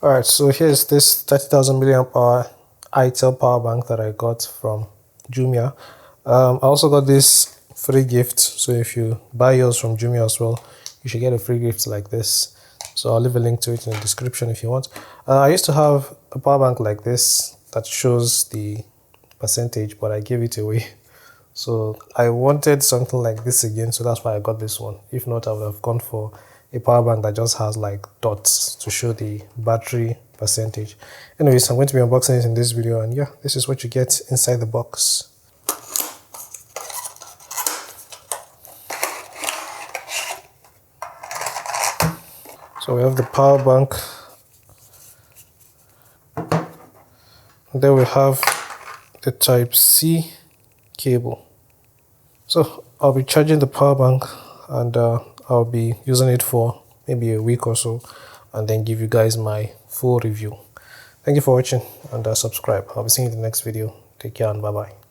Alright, so here's this 30,000 milliamp hour Itel power bank that I got from Jumia. I also got this free gift, so if you buy yours from Jumia as well, you should get a free gift like this. So I'll leave a link to it in the description if you want. I used to have a power bank like this that shows the percentage, but I gave it away. So I wanted something like this again, so that's why I got this one. If not, I would have gone for a power bank that just has like dots to show the battery percentage. Anyways, I'm going to be unboxing it in this video, and yeah, this is what you get inside the box. So we have the power bank, and then we have the Type-C cable. So I'll be charging the power bank, and I'll be using it for maybe a week or so, and then give you guys my full review. Thank you for watching, and subscribe. I'll be seeing you in the next video. Take care and bye bye.